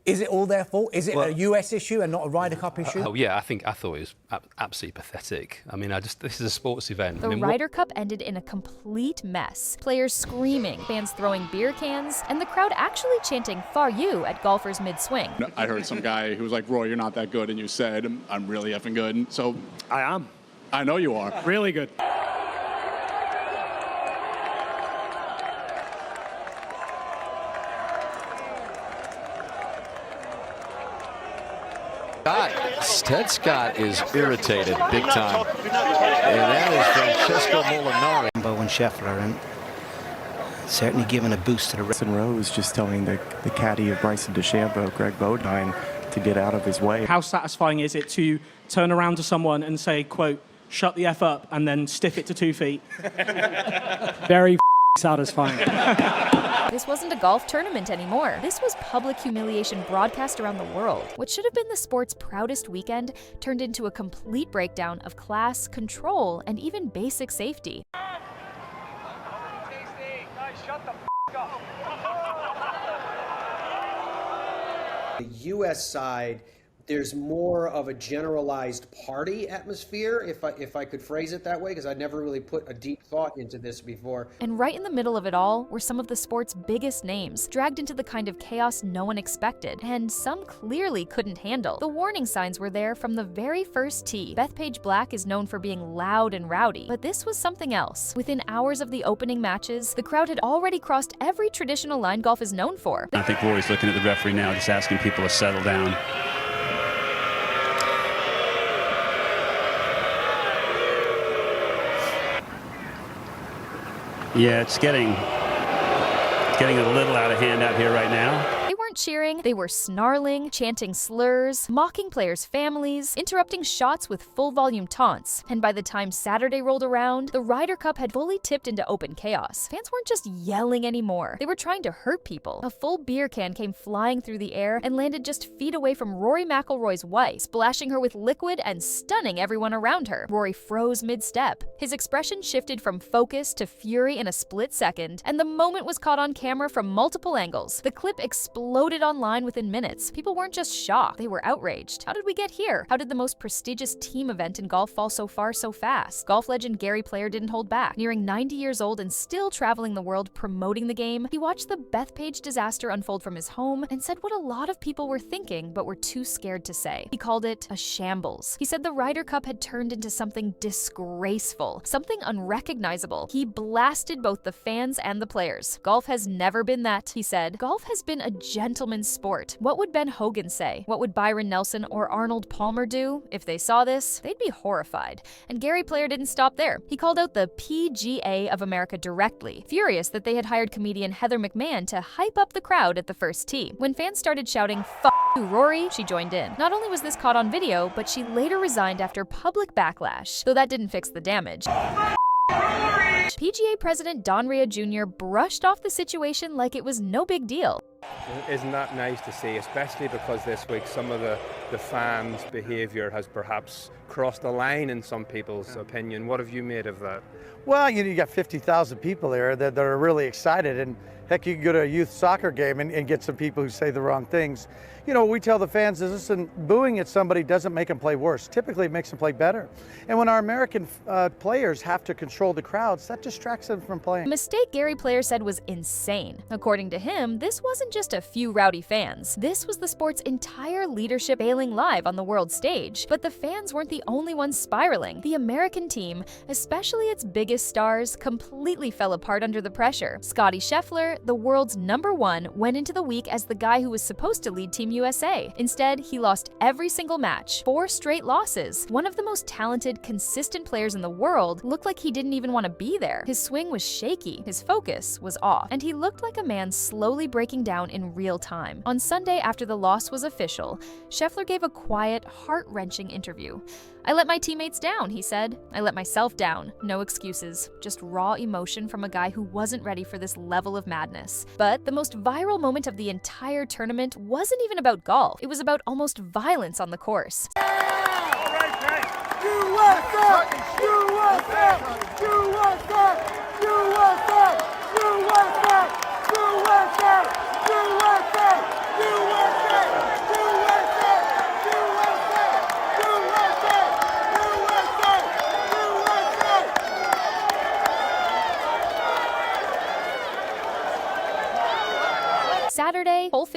Is it all their fault? Is it a US issue and not a Ryder Cup issue? Oh yeah, I thought it was absolutely pathetic. I mean, this is a sports event. The Ryder Cup ended in a complete mess. Players screaming, fans throwing beer cans, and the crowd actually chanting "Far you" at golfers mid-swing. I heard some guy who was like, "Roy, you're not that good," and you said, "I'm really effing good." And so I am. I know you are. Really good. Ted Scott is irritated big time. And that is Francesco Molinari. And Scheffler, and certainly giving a boost to the Bryson Rose just telling the caddy of Bryson DeChambeau, Greg Bodine, to get out of his way. How satisfying is it to turn around to someone and say, quote, "Shut the F up," and then stiff it to 2 feet? Very satisfying. This wasn't a golf tournament anymore. This was public humiliation broadcast around the world. What should have been the sport's proudest weekend turned into a complete breakdown of class, control, and even basic safety. The U.S. side, there's more of a generalized party atmosphere, if I could phrase it that way, because I'd never really put a deep thought into this before. And right in the middle of it all were some of the sport's biggest names, dragged into the kind of chaos no one expected, and some clearly couldn't handle. The warning signs were there from the very first tee. Bethpage Black is known for being loud and rowdy, but this was something else. Within hours of the opening matches, the crowd had already crossed every traditional line golf is known for. I think Rory's looking at the referee now, just asking people to settle down. Yeah, it's getting a little out of hand out here right now. They weren't cheering, they were snarling, chanting slurs, mocking players' families, interrupting shots with full-volume taunts. And by the time Saturday rolled around, the Ryder Cup had fully tipped into open chaos. Fans weren't just yelling anymore, they were trying to hurt people. A full beer can came flying through the air and landed just feet away from Rory McIlroy's wife, splashing her with liquid and stunning everyone around her. Rory froze mid-step. His expression shifted from focus to fury in a split second, and the moment was caught on camera from multiple angles. The clip exploded online within minutes. People weren't just shocked, they were outraged. How did we get here? How did the most prestigious team event in golf fall so far so fast? Golf legend Gary Player didn't hold back. Nearing 90 years old and still traveling the world promoting the game, he watched the Bethpage disaster unfold from his home and said what a lot of people were thinking but were too scared to say. He called it a shambles. He said the Ryder Cup had turned into something disgraceful, something unrecognizable. He blasted both the fans and the players. Golf has never been that, he said. Golf has been a gentleman's sport. What would Ben Hogan say? What would Byron Nelson or Arnold Palmer do? If they saw this, they'd be horrified. And Gary Player didn't stop there. He called out the PGA of America directly, furious that they had hired comedian Heather McMahon to hype up the crowd at the first tee. When fans started shouting, "F you, Rory," she joined in. Not only was this caught on video, but she later resigned after public backlash, though that didn't fix the damage. PGA President Don Ria Jr. brushed off the situation like it was no big deal. Isn't that nice to see, especially because this week some of the fans' behaviour has perhaps crossed the line in some people's opinion. What have you made of that? Well, you got 50,000 people there that are really excited, and heck, you can go to a youth soccer game and get some people who say the wrong things. You know, we tell the fans is, listen, booing at somebody doesn't make them play worse. Typically, it makes them play better. And when our American players have to control the crowds, that distracts them from playing. The mistake Gary Player said was insane. According to him, this wasn't just a few rowdy fans. This was the sport's entire leadership failing live on the world stage. But the fans weren't the only ones spiraling. The American team, especially its biggest stars, completely fell apart under the pressure. Scottie Scheffler, the world's #1, went into the week as the guy who was supposed to lead Team USA. Instead, he lost every single match, 4 straight losses. One of the most talented, consistent players in the world looked like he didn't even want to be there. His swing was shaky, his focus was off, and he looked like a man slowly breaking down in real time. On Sunday, after the loss was official, Scheffler gave a quiet, heart-wrenching interview. "I let my teammates down," he said. "I let myself down. No excuses. Just raw emotion from a guy who wasn't ready for this level of madness." But the most viral moment of the entire tournament wasn't even about golf. It was about almost violence on the course.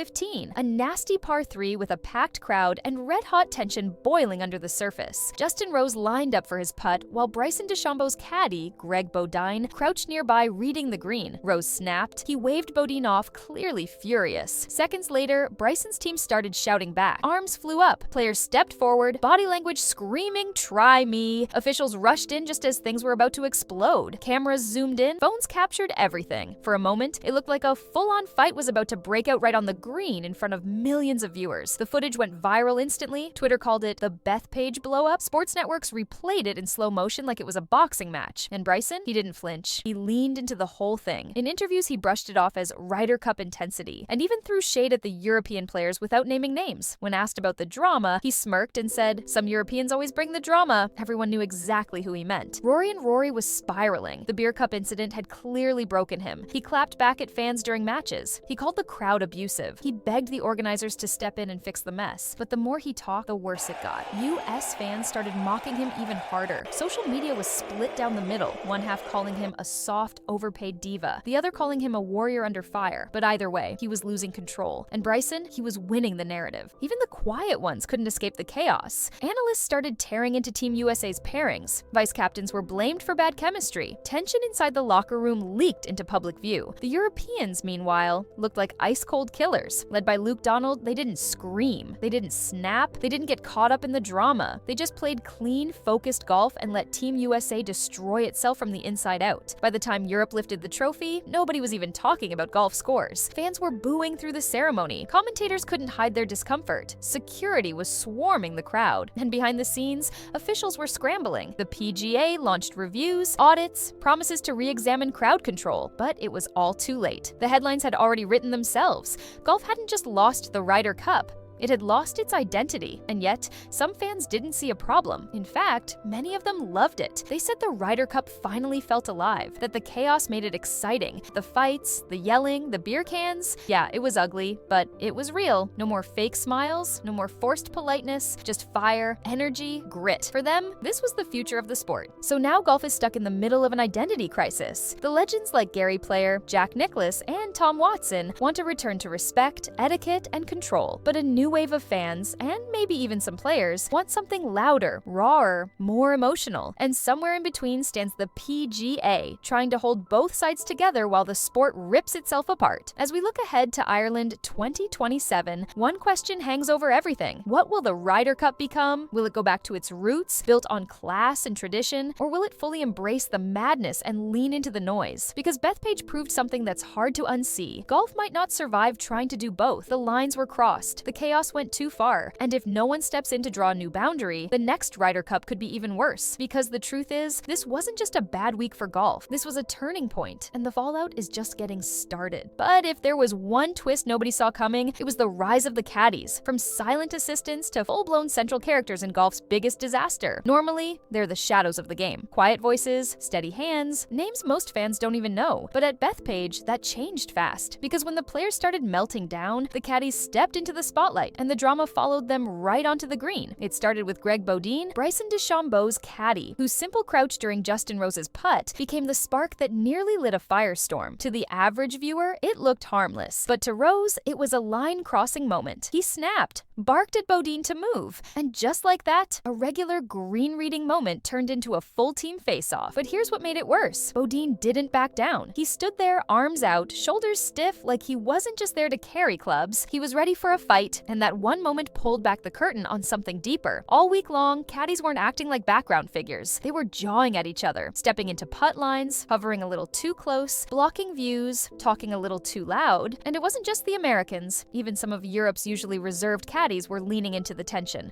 15, a nasty par 3 with a packed crowd and red-hot tension boiling under the surface. Justin Rose lined up for his putt while Bryson DeChambeau's caddy, Greg Bodine, crouched nearby reading the green. Rose snapped. He waved Bodine off, clearly furious. Seconds later, Bryson's team started shouting back. Arms flew up. Players stepped forward, body language screaming, "Try me." Officials rushed in just as things were about to explode. Cameras zoomed in. Phones captured everything. For a moment, it looked like a full-on fight was about to break out right on the green in front of millions of viewers. The footage went viral instantly. Twitter called it the Bethpage blow-up. Sports networks replayed it in slow motion like it was a boxing match. And Bryson, he didn't flinch. He leaned into the whole thing. In interviews, he brushed it off as Ryder Cup intensity, and even threw shade at the European players without naming names. When asked about the drama, he smirked and said, "Some Europeans always bring the drama." Everyone knew exactly who he meant. Rory was spiraling. The beer cup incident had clearly broken him. He clapped back at fans during matches. He called the crowd abusive. He begged the organizers to step in and fix the mess. But the more he talked, the worse it got. US fans started mocking him even harder. Social media was split down the middle, one half calling him a soft, overpaid diva, the other calling him a warrior under fire. But either way, he was losing control. And Bryson, he was winning the narrative. Even the quiet ones couldn't escape the chaos. Analysts started tearing into Team USA's pairings. Vice captains were blamed for bad chemistry. Tension inside the locker room leaked into public view. The Europeans, meanwhile, looked like ice-cold killers. Led by Luke Donald, they didn't scream. They didn't snap. They didn't get caught up in the drama. They just played clean, focused golf and let Team USA destroy itself from the inside out. By the time Europe lifted the trophy, nobody was even talking about golf scores. Fans were booing through the ceremony. Commentators couldn't hide their discomfort. Security was swarming the crowd. And behind the scenes, officials were scrambling. The PGA launched reviews, audits, promises to re-examine crowd control, but it was all too late. The headlines had already written themselves. Golf hadn't just lost the Ryder Cup. It had lost its identity, and yet some fans didn't see a problem. In fact, many of them loved it. They said the Ryder Cup finally felt alive, that the chaos made it exciting. The fights, the yelling, the beer cans. Yeah, it was ugly, but it was real. No more fake smiles, no more forced politeness, just fire, energy, grit. For them, this was the future of the sport. So now golf is stuck in the middle of an identity crisis. The legends like Gary Player, Jack Nicklaus, and Tom Watson want to return to respect, etiquette, and control. But a new wave of fans, and maybe even some players, want something louder, rawer, more emotional. And somewhere in between stands the PGA, trying to hold both sides together while the sport rips itself apart. As we look ahead to Ireland 2027, one question hangs over everything. What will the Ryder Cup become? Will it go back to its roots, built on class and tradition, or will it fully embrace the madness and lean into the noise? Because Bethpage proved something that's hard to unsee. Golf might not survive trying to do both. The lines were crossed. The chaos went too far, and if no one steps in to draw a new boundary, the next Ryder Cup could be even worse. Because the truth is, this wasn't just a bad week for golf. This was a turning point, and the fallout is just getting started. But if there was one twist nobody saw coming, it was the rise of the caddies. From silent assistants to full-blown central characters in golf's biggest disaster. Normally, they're the shadows of the game. Quiet voices, steady hands, names most fans don't even know. But at Bethpage, that changed fast. Because when the players started melting down, the caddies stepped into the spotlight, and the drama followed them right onto the green. It started with Greg Bodine, Bryson DeChambeau's caddy, whose simple crouch during Justin Rose's putt became the spark that nearly lit a firestorm. To the average viewer, it looked harmless. But to Rose, it was a line-crossing moment. He snapped, barked at Bodine to move, and just like that, a regular green-reading moment turned into a full-team face-off. But here's what made it worse. Bodine didn't back down. He stood there, arms out, shoulders stiff, like he wasn't just there to carry clubs. He was ready for a fight, and that one moment pulled back the curtain on something deeper. All week long, caddies weren't acting like background figures. They were jawing at each other, stepping into putt lines, hovering a little too close, blocking views, talking a little too loud. And it wasn't just the Americans. Even some of Europe's usually reserved caddies were leaning into the tension.